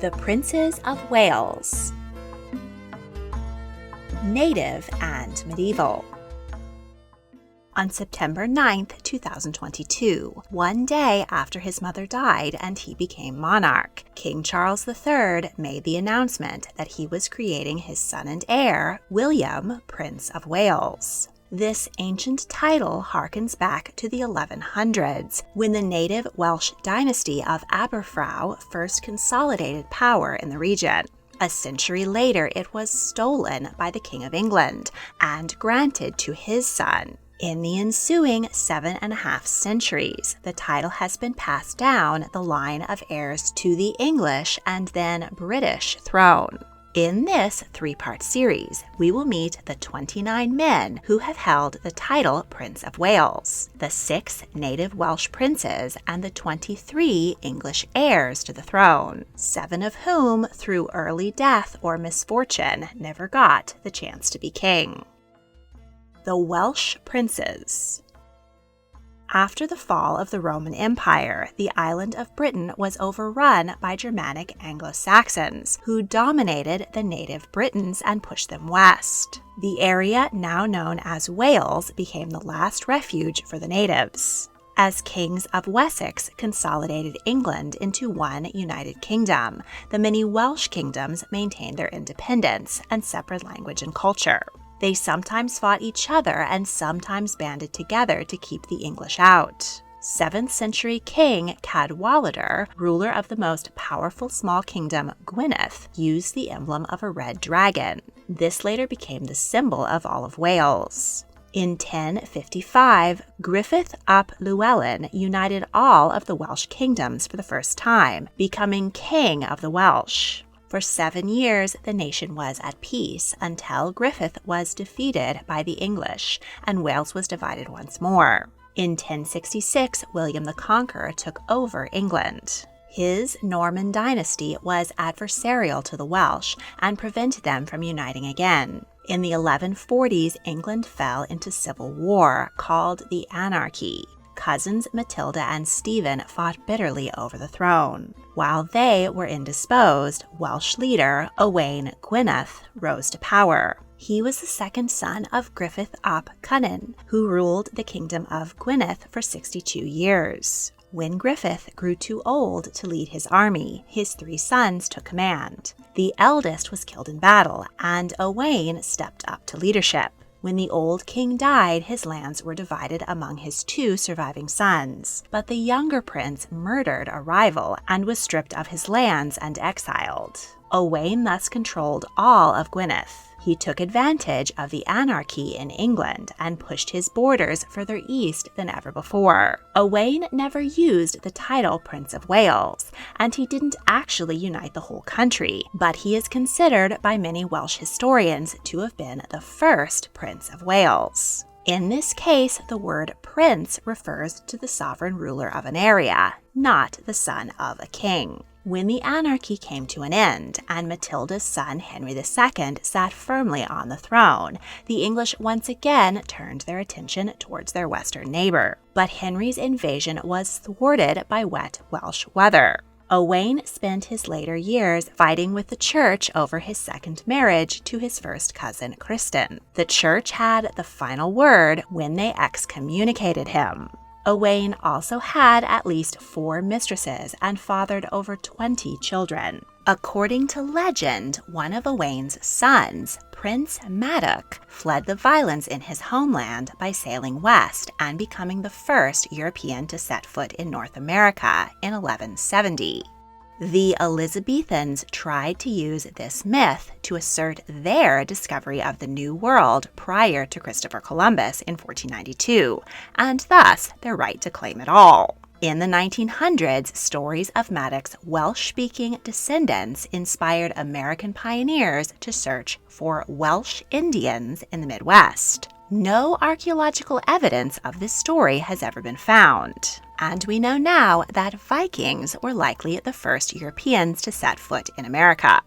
The Princes of Wales. Native and medieval. On September 9, 2022, one day after his mother died and he became monarch, King Charles III made the announcement that he was creating his son and heir, William, Prince of Wales. This ancient title harkens back to the 1100s, when the native Welsh dynasty of Aberffraw first consolidated power in the region. A century later, it was stolen by the King of England and granted to his son. In the ensuing 7.5 centuries, the title has been passed down the line of heirs to the English and then British throne. In this 3-part series, we will meet the 29 men who have held the title Prince of Wales, the 6 native Welsh princes, and the 23 English heirs to the throne, 7 of whom, through early death or misfortune, never got the chance to be king. The Welsh Princes. After the fall of the Roman Empire, the island of Britain was overrun by Germanic Anglo-Saxons, who dominated the native Britons and pushed them west. The area now known as Wales became the last refuge for the natives. As kings of Wessex consolidated England into one united kingdom, the many Welsh kingdoms maintained their independence and separate language and culture. They sometimes fought each other and sometimes banded together to keep the English out. 7th century King Cadwaladr, ruler of the most powerful small kingdom Gwynedd, used the emblem of a red dragon. This later became the symbol of all of Wales. In 1055, Gruffudd ap Llywelyn united all of the Welsh kingdoms for the first time, becoming King of the Welsh. For 7 years, the nation was at peace until Gruffudd was defeated by the English and Wales was divided once more. In 1066, William the Conqueror took over England. His Norman dynasty was adversarial to the Welsh and prevented them from uniting again. In the 1140s, England fell into civil war called the Anarchy. Cousins Matilda and Stephen fought bitterly over the throne. While they were indisposed, Welsh leader Owain Gwynedd rose to power. He was the second son of Gruffudd ap Cynan, who ruled the kingdom of Gwynedd for 62 years. When Gruffudd grew too old to lead his army, his 3 sons took command. The eldest was killed in battle, and Owain stepped up to leadership. When the old king died, his lands were divided among his 2 surviving sons. But the younger prince murdered a rival and was stripped of his lands and exiled. Owain thus controlled all of Gwynedd. He took advantage of the anarchy in England and pushed his borders further east than ever before. Owain never used the title Prince of Wales, and he didn't actually unite the whole country, but he is considered by many Welsh historians to have been the first Prince of Wales. In this case, the word prince refers to the sovereign ruler of an area, not the son of a king. When the anarchy came to an end and Matilda's son Henry II sat firmly on the throne, the English once again turned their attention towards their western neighbor. But Henry's invasion was thwarted by wet Welsh weather. Owain spent his later years fighting with the church over his second marriage to his first cousin Kristen. The church had the final word when they excommunicated him. Owain also had at least 4 mistresses and fathered over 20 children. According to legend, one of Owain's sons, Prince Madoc, fled the violence in his homeland by sailing west and becoming the first European to set foot in North America in 1170. The Elizabethans tried to use this myth to assert their discovery of the New World prior to Christopher Columbus in 1492, and thus their right to claim it all. In the 1900s, stories of Madoc's Welsh-speaking descendants inspired American pioneers to search for Welsh Indians in the Midwest. No archaeological evidence of this story has ever been found. And we know now that Vikings were likely the first Europeans to set foot in America.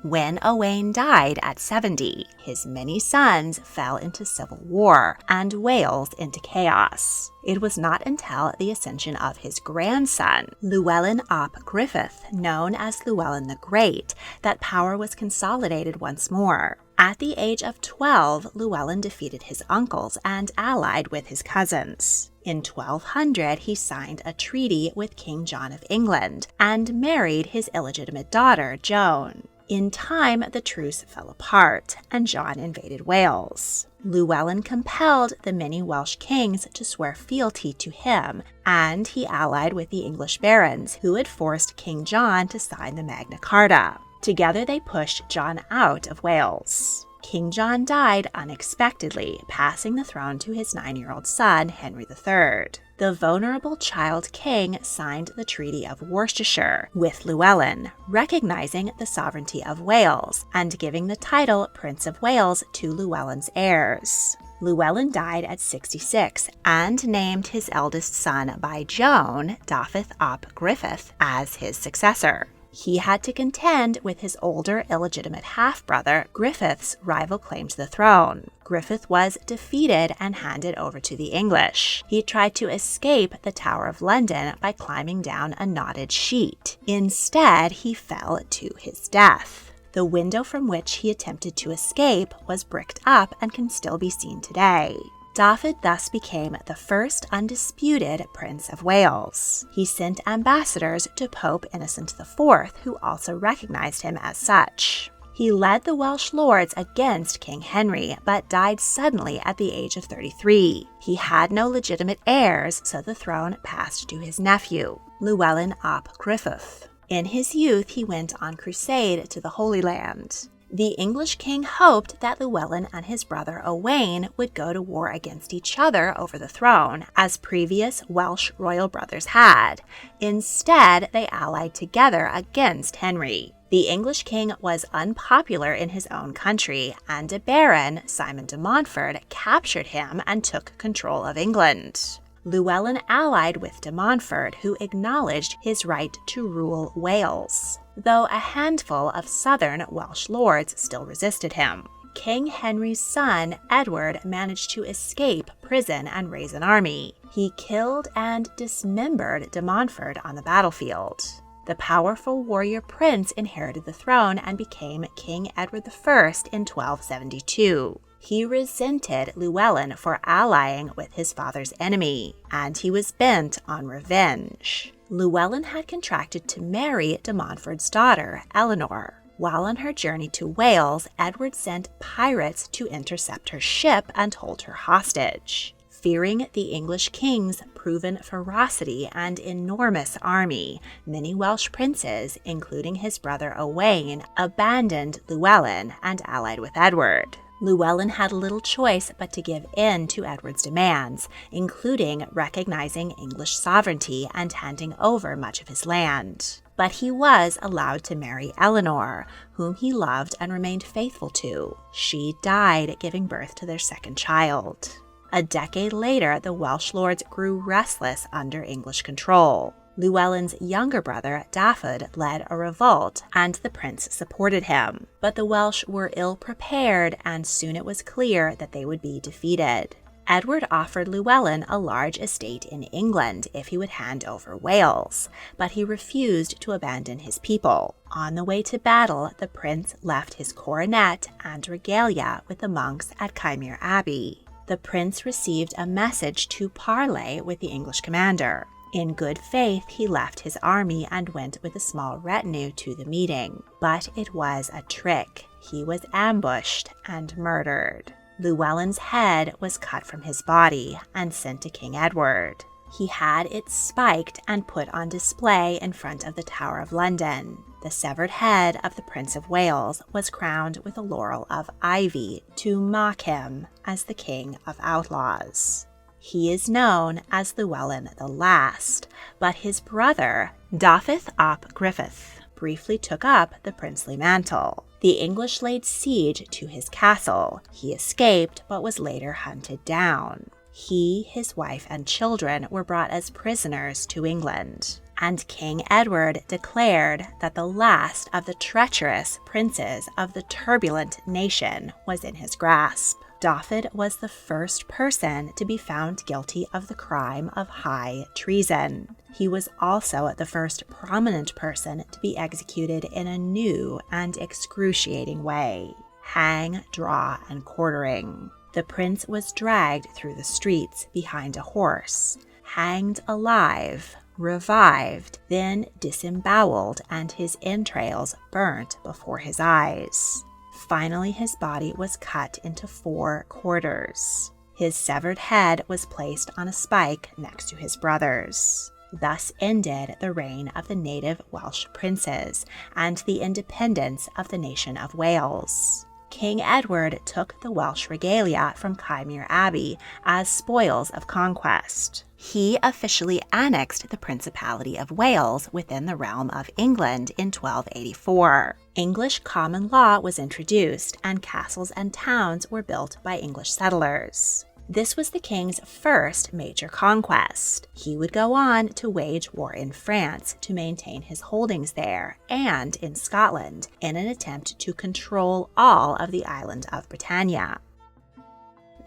When Owain died at 70, his many sons fell into civil war and Wales into chaos. It was not until the ascension of his grandson, Llywelyn ap Gruffudd, known as Llywelyn the Great, that power was consolidated once more. At the age of 12, Llywelyn defeated his uncles and allied with his cousins. In 1200, he signed a treaty with King John of England and married his illegitimate daughter, Joan. In time, the truce fell apart, and John invaded Wales. Llywelyn compelled the many Welsh kings to swear fealty to him, and he allied with the English barons, who had forced King John to sign the Magna Carta. Together they pushed John out of Wales. King John died unexpectedly, passing the throne to his 9-year-old son, Henry III. The vulnerable child king signed the Treaty of Worcestershire with Llywelyn, recognizing the sovereignty of Wales and giving the title Prince of Wales to Llywelyn's heirs. Llywelyn died at 66 and named his eldest son by Joan, Dafydd ap Gruffudd, as his successor. He had to contend with his older illegitimate half-brother, Gruffudd's rival claim to the throne. Gruffudd was defeated and handed over to the English. He tried to escape the Tower of London by climbing down a knotted sheet. Instead, he fell to his death. The window from which he attempted to escape was bricked up and can still be seen today. Dafydd thus became the first undisputed Prince of Wales. He sent ambassadors to Pope Innocent IV, who also recognized him as such. He led the Welsh lords against King Henry, but died suddenly at the age of 33. He had no legitimate heirs, so the throne passed to his nephew, Llywelyn ap Gruffudd. In his youth, he went on crusade to the Holy Land. The English king hoped that Llywelyn and his brother Owain would go to war against each other over the throne, as previous Welsh royal brothers had. Instead, they allied together against Henry. The English king was unpopular in his own country, and a baron, Simon de Montfort, captured him and took control of England. Llywelyn allied with de Montfort, who acknowledged his right to rule Wales, though a handful of southern Welsh lords still resisted him. King Henry's son, Edward, managed to escape prison and raise an army. He killed and dismembered de Montfort on the battlefield. The powerful warrior prince inherited the throne and became King Edward I in 1272. He resented Llywelyn for allying with his father's enemy, and he was bent on revenge. Llywelyn had contracted to marry de Montfort's daughter, Eleanor. While on her journey to Wales, Edward sent pirates to intercept her ship and hold her hostage. Fearing the English king's proven ferocity and enormous army, many Welsh princes, including his brother Owain, abandoned Llywelyn and allied with Edward. Llywelyn had little choice but to give in to Edward's demands, including recognizing English sovereignty and handing over much of his land. But he was allowed to marry Eleanor, whom he loved and remained faithful to. She died, giving birth to their second child. A decade later, the Welsh lords grew restless under English control. Llywelyn's younger brother, Dafydd, led a revolt, and the prince supported him. But the Welsh were ill-prepared, and soon it was clear that they would be defeated. Edward offered Llywelyn a large estate in England if he would hand over Wales, but he refused to abandon his people. On the way to battle, the prince left his coronet and regalia with the monks at Caermere Abbey. The prince received a message to parley with the English commander. In good faith, he left his army and went with a small retinue to the meeting. But it was a trick. He was ambushed and murdered. Llywelyn's head was cut from his body and sent to King Edward. He had it spiked and put on display in front of the Tower of London. The severed head of the Prince of Wales was crowned with a laurel of ivy to mock him as the King of Outlaws. He is known as Llywelyn the Last, but his brother, Dafydd ap Gruffudd, briefly took up the princely mantle. The English laid siege to his castle. He escaped, but was later hunted down. He, his wife, and children were brought as prisoners to England. and King Edward declared that the last of the treacherous princes of the turbulent nation was in his grasp. Dafydd was the first person to be found guilty of the crime of high treason. He was also the first prominent person to be executed in a new and excruciating way: hang, draw, and quartering. The prince was dragged through the streets behind a horse, hanged alive, revived, then disemboweled, and his entrails burnt before his eyes. Finally, his body was cut into 4 quarters. His severed head was placed on a spike next to his brother's. Thus ended the reign of the native Welsh princes and the independence of the nation of Wales. King Edward took the Welsh regalia from Caermere Abbey as spoils of conquest. He officially annexed the Principality of Wales within the realm of England in 1284. English common law was introduced, and castles and towns were built by English settlers. This was the king's first major conquest. He would go on to wage war in France to maintain his holdings there and in Scotland in an attempt to control all of the island of Britannia.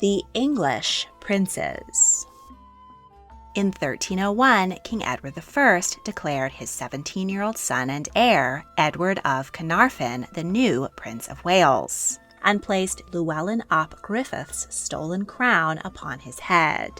The English princes. In 1301, King Edward I declared his 17-year-old son and heir, Edward of Carnarvon, the new Prince of Wales, and placed Llywelyn ap Gruffudd's stolen crown upon his head.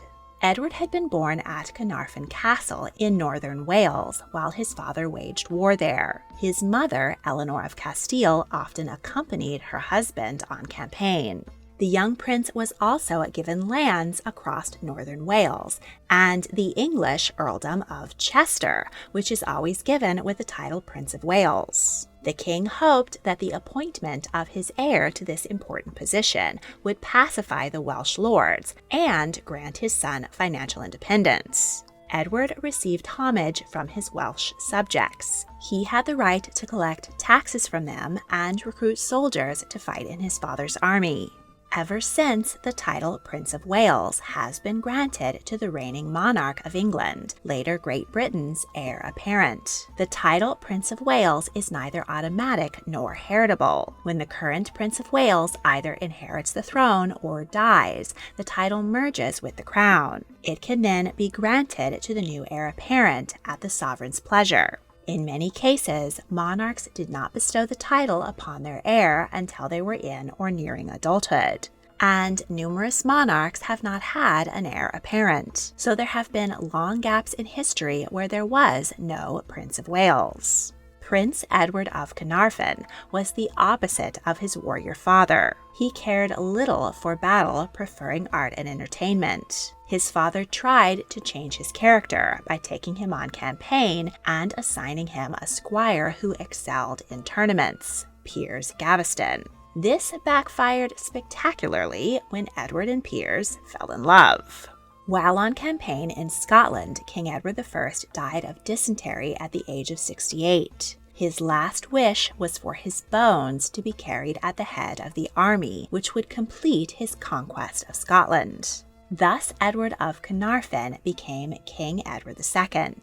Edward had been born at Carnarvon Castle in northern Wales while his father waged war there. His mother, Eleanor of Castile, often accompanied her husband on campaign. The young prince was also given lands across northern Wales and the English earldom of Chester, which is always given with the title Prince of Wales. The king hoped that the appointment of his heir to this important position would pacify the Welsh lords and grant his son financial independence. Edward received homage from his Welsh subjects. He had the right to collect taxes from them and recruit soldiers to fight in his father's army. Ever since, the title Prince of Wales has been granted to the reigning monarch of England, later Great Britain's heir apparent. The title Prince of Wales is neither automatic nor heritable. When the current Prince of Wales either inherits the throne or dies, the title merges with the crown. It can then be granted to the new heir apparent at the sovereign's pleasure. In many cases, monarchs did not bestow the title upon their heir until they were in or nearing adulthood. And numerous monarchs have not had an heir apparent, so there have been long gaps in history where there was no Prince of Wales. Prince Edward of Carnarvon was the opposite of his warrior father. He cared little for battle, preferring art and entertainment. His father tried to change his character by taking him on campaign and assigning him a squire who excelled in tournaments, Piers Gaveston. This backfired spectacularly when Edward and Piers fell in love. While on campaign in Scotland, King Edward I died of dysentery at the age of 68. His last wish was for his bones to be carried at the head of the army, which would complete his conquest of Scotland. Thus, Edward of Carnarvon became King Edward II.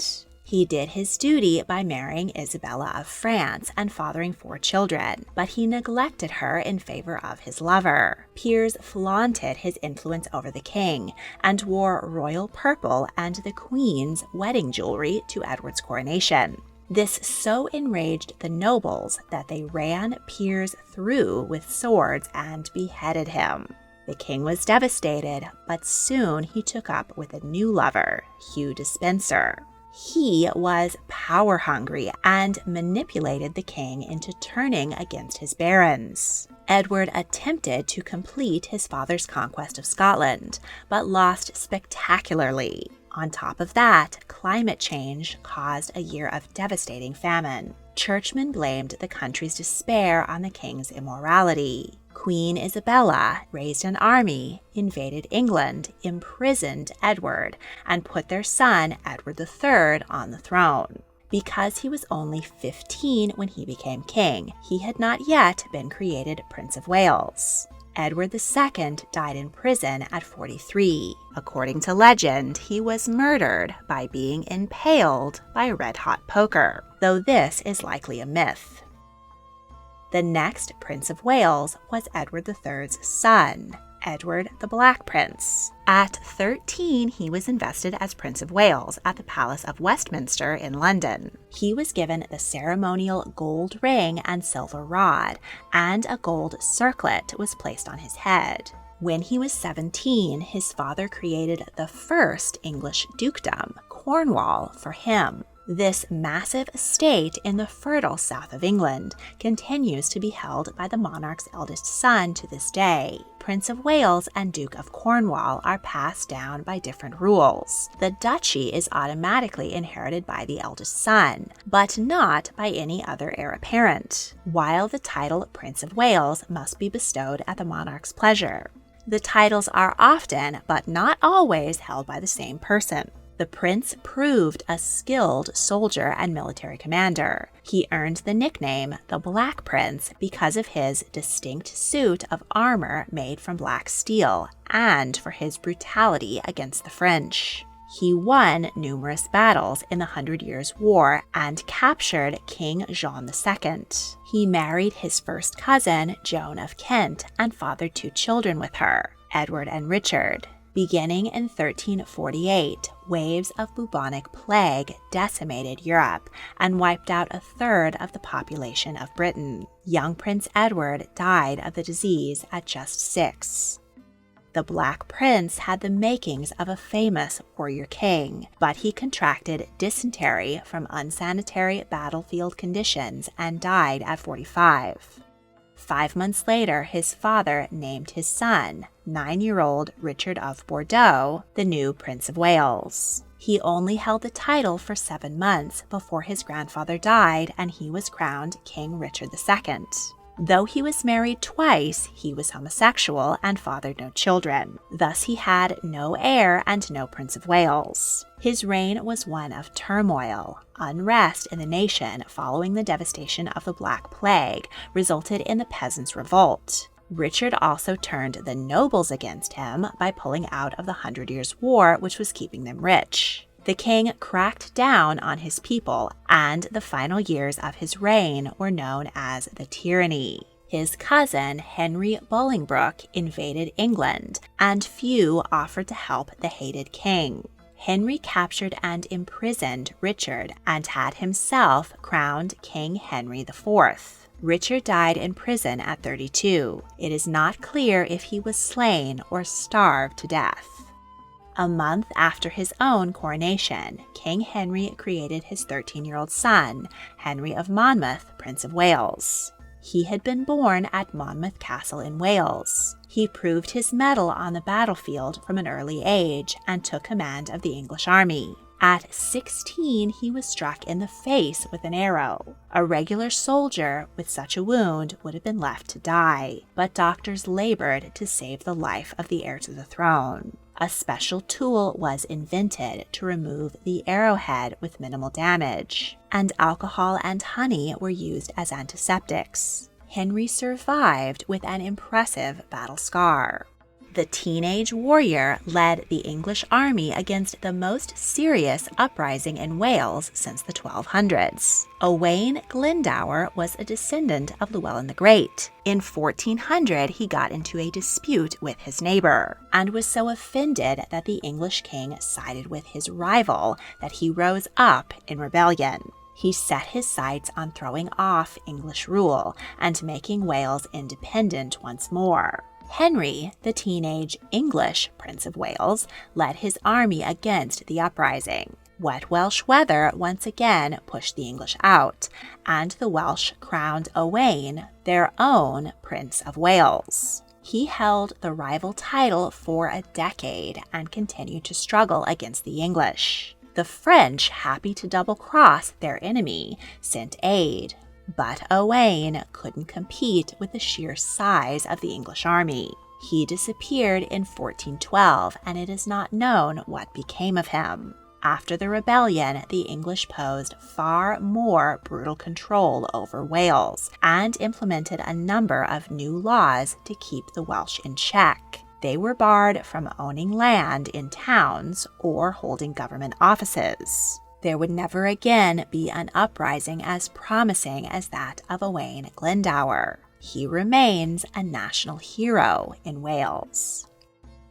He did his duty by marrying Isabella of France and fathering 4 children, but he neglected her in favor of his lover. Piers flaunted his influence over the king and wore royal purple and the queen's wedding jewelry to Edward's coronation. This so enraged the nobles that they ran Piers through with swords and beheaded him. The king was devastated, but soon he took up with a new lover, Hugh Despenser. He was power-hungry and manipulated the king into turning against his barons. Edward attempted to complete his father's conquest of Scotland, but lost spectacularly. On top of that, climate change caused a year of devastating famine. Churchmen blamed the country's despair on the king's immorality. Queen Isabella raised an army, invaded England, imprisoned Edward, and put their son, Edward III, on the throne. Because he was only 15 when he became king, he had not yet been created Prince of Wales. Edward II died in prison at 43. According to legend, he was murdered by being impaled by a red-hot poker, though this is likely a myth. The next Prince of Wales was Edward III's son, Edward the Black Prince. At 13, he was invested as Prince of Wales at the Palace of Westminster in London. He was given the ceremonial gold ring and silver rod, and a gold circlet was placed on his head. When he was 17, his father created the first English dukedom, Cornwall, for him. This massive estate in the fertile south of England continues to be held by the monarch's eldest son to this day. Prince of Wales and Duke of Cornwall are passed down by different rules. The duchy is automatically inherited by the eldest son, but not by any other heir apparent, while the title Prince of Wales must be bestowed at the monarch's pleasure. The titles are often, but not always, held by the same person. The prince proved a skilled soldier and military commander. He earned the nickname the Black Prince because of his distinct suit of armor made from black steel and for his brutality against the French. He won numerous battles in the 100 Years' War and captured King John II. He married his first cousin, Joan of Kent, and fathered 2 children with her, Edward and Richard. Beginning in 1348, waves of bubonic plague decimated Europe and wiped out a third of the population of Britain. Young Prince Edward died of the disease at just 6. The Black Prince had the makings of a famous warrior king, but he contracted dysentery from unsanitary battlefield conditions and died at 45. 5 months later, his father named his son, 9-year-old Richard of Bordeaux, the new Prince of Wales. He only held the title for 7 months before his grandfather died and he was crowned King Richard II. Though he was married twice, he was homosexual and fathered no children. Thus he had no heir and no Prince of Wales. His reign was one of turmoil. Unrest in the nation following the devastation of the Black Plague resulted in the Peasants' Revolt. Richard also turned the nobles against him by pulling out of the 100 Years' War, which was keeping them rich. The king cracked down on his people, and the final years of his reign were known as the Tyranny. His cousin, Henry Bolingbroke, invaded England, and few offered to help the hated king. Henry captured and imprisoned Richard and had himself crowned King Henry IV. Richard died in prison at 32. It is not clear if he was slain or starved to death. A month after his own coronation, King Henry created his 13-year-old son, Henry of Monmouth, Prince of Wales. He had been born at Monmouth Castle in Wales. He proved his mettle on the battlefield from an early age and took command of the English army. At 16, he was struck in the face with an arrow. A regular soldier with such a wound would have been left to die, but doctors labored to save the life of the heir to the throne. A special tool was invented to remove the arrowhead with minimal damage, and alcohol and honey were used as antiseptics. Henry survived with an impressive battle scar. The teenage warrior led the English army against the most serious uprising in Wales since the 1200s. Owain Gwynedd was a descendant of Llywelyn the Great. In 1400, he got into a dispute with his neighbor, and was so offended that the English king sided with his rival that he rose up in rebellion. He set his sights on throwing off English rule and making Wales independent once more. Henry, the teenage English Prince of Wales, led his army against the uprising. Wet Welsh weather once again pushed the English out, and the Welsh crowned Owain their own Prince of Wales. He held the rival title for a decade and continued to struggle against the English. The French, happy to double-cross their enemy, sent aid. But Owain couldn't compete with the sheer size of the English army. He disappeared in 1412, and it is not known what became of him. After the rebellion, the English posed far more brutal control over Wales and implemented a number of new laws to keep the Welsh in check. They were barred from owning land in towns or holding government offices. There would never again be an uprising as promising as that of Owain Gwynedd. He remains a national hero in Wales.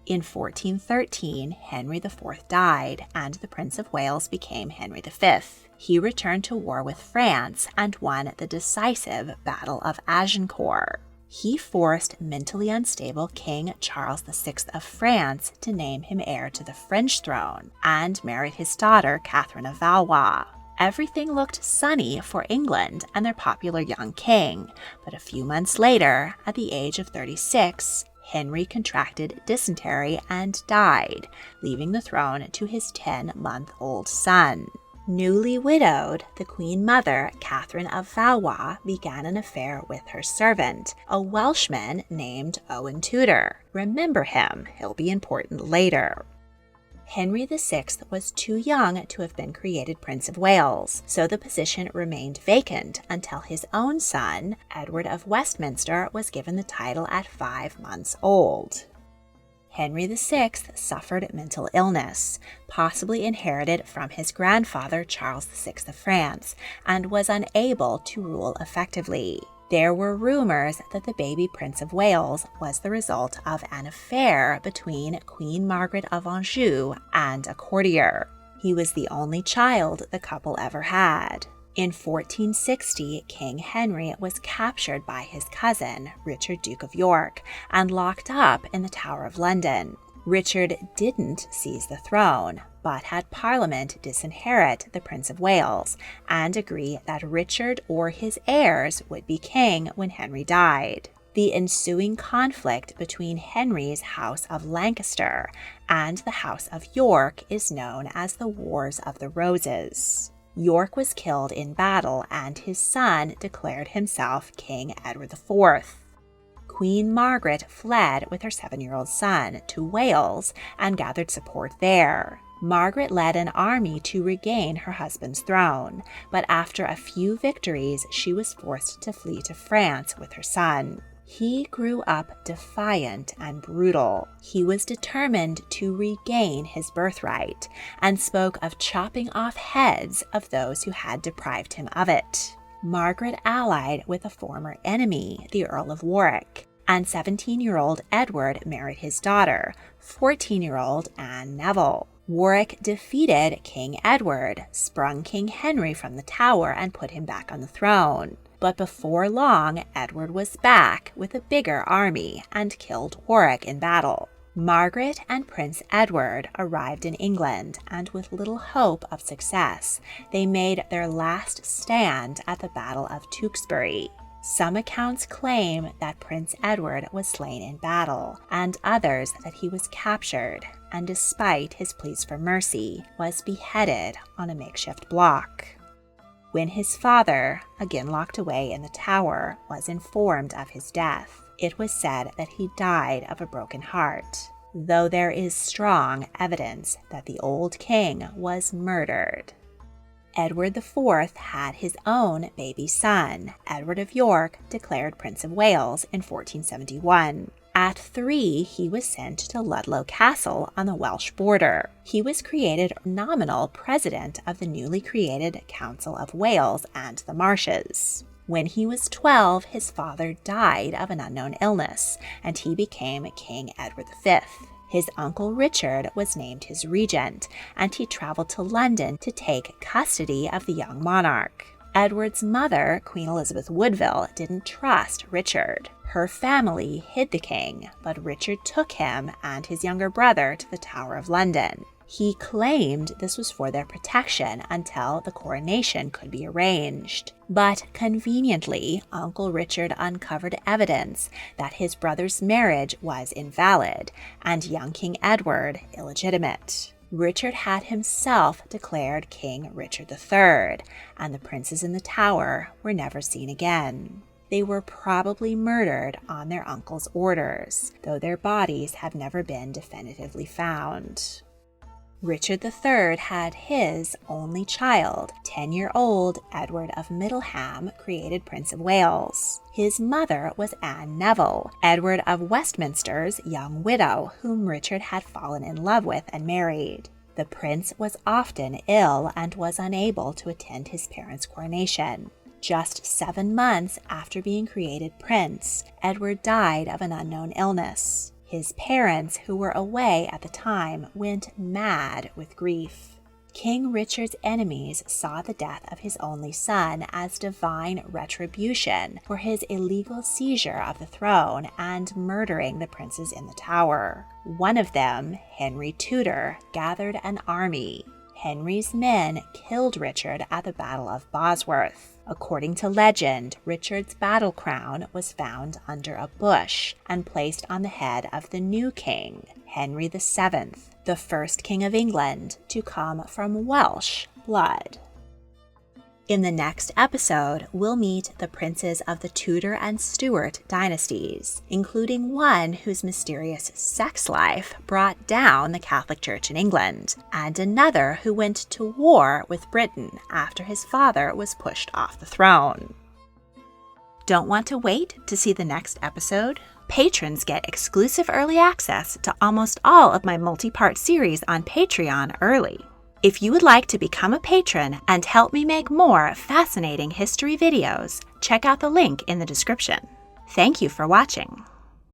In 1413, Henry IV died, and the Prince of Wales became Henry V. He returned to war with France and won the decisive Battle of Agincourt. He forced mentally unstable King Charles VI of France to name him heir to the French throne and married his daughter Catherine of Valois. Everything looked sunny for England and their popular young king, but a few months later, at the age of 36, Henry contracted dysentery and died, leaving the throne to his 10-month-old son. Newly widowed, the Queen Mother, Catherine of Valois, began an affair with her servant, a Welshman named Owain Tudor. Remember him, he'll be important later. Henry VI was too young to have been created Prince of Wales, so the position remained vacant until his own son, Edward of Westminster, was given the title at 5 months old. Henry VI suffered mental illness, possibly inherited from his grandfather Charles VI of France, and was unable to rule effectively. There were rumors that the baby Prince of Wales was the result of an affair between Queen Margaret of Anjou and a courtier. He was the only child the couple ever had. In 1460, King Henry was captured by his cousin, Richard, Duke of York, and locked up in the Tower of London. Richard didn't seize the throne, but had Parliament disinherit the Prince of Wales and agree that Richard or his heirs would be king when Henry died. The ensuing conflict between Henry's House of Lancaster and the House of York is known as the Wars of the Roses. York was killed in battle, and his son declared himself King Edward IV. Queen Margaret fled with her 7-year-old son to Wales and gathered support there. Margaret led an army to regain her husband's throne, but after a few victories, she was forced to flee to France with her son. He grew up defiant and brutal. He was determined to regain his birthright and spoke of chopping off heads of those who had deprived him of it. Margaret allied with a former enemy, the Earl of Warwick, and 17-year-old Edward married his daughter, 14-year-old Anne Neville. Warwick defeated King Edward, sprung King Henry from the tower, and put him back on the throne. But before long, Edward was back with a bigger army and killed Warwick in battle. Margaret and Prince Edward arrived in England, and with little hope of success, they made their last stand at the Battle of Tewkesbury. Some accounts claim that Prince Edward was slain in battle, and others that he was captured, and despite his pleas for mercy, was beheaded on a makeshift block. When his father, again locked away in the tower, was informed of his death, it was said that he died of a broken heart, though there is strong evidence that the old king was murdered. Edward IV had his own baby son, Edward of York, declared Prince of Wales in 1471. At 3, he was sent to Ludlow Castle on the Welsh border. He was created nominal president of the newly created Council of Wales and the Marshes. When he was 12, his father died of an unknown illness, and he became King Edward V. His uncle Richard was named his regent, and he traveled to London to take custody of the young monarch. Edward's mother, Queen Elizabeth Woodville, didn't trust Richard. Her family hid the king, but Richard took him and his younger brother to the Tower of London. He claimed this was for their protection until the coronation could be arranged. But conveniently, Uncle Richard uncovered evidence that his brother's marriage was invalid and young King Edward illegitimate. Richard had himself declared King Richard III, and the princes in the tower were never seen again. They were probably murdered on their uncle's orders, though their bodies have never been definitively found. Richard III had his only child, 10-year-old Edward of Middleham, created Prince of Wales. His mother was Anne Neville, Edward of Westminster's young widow, whom Richard had fallen in love with and married. The prince was often ill and was unable to attend his parents' coronation. Just 7 months after being created prince, Edward died of an unknown illness. His parents, who were away at the time, went mad with grief. King Richard's enemies saw the death of his only son as divine retribution for his illegal seizure of the throne and murdering the princes in the Tower. One of them, Henry Tudor, gathered an army. Henry's men killed Richard at the Battle of Bosworth. According to legend, Richard's battle crown was found under a bush and placed on the head of the new king, Henry VII, the first king of England to come from Welsh blood. In the next episode, we'll meet the princes of the Tudor and Stuart dynasties, including one whose mysterious sex life brought down the Catholic Church in England, and another who went to war with Britain after his father was pushed off the throne. Don't want to wait to see the next episode? Patrons get exclusive early access to almost all of my multi-part series on Patreon early. If you would like to become a patron and help me make more fascinating history videos, check out the link in the description. Thank you for watching.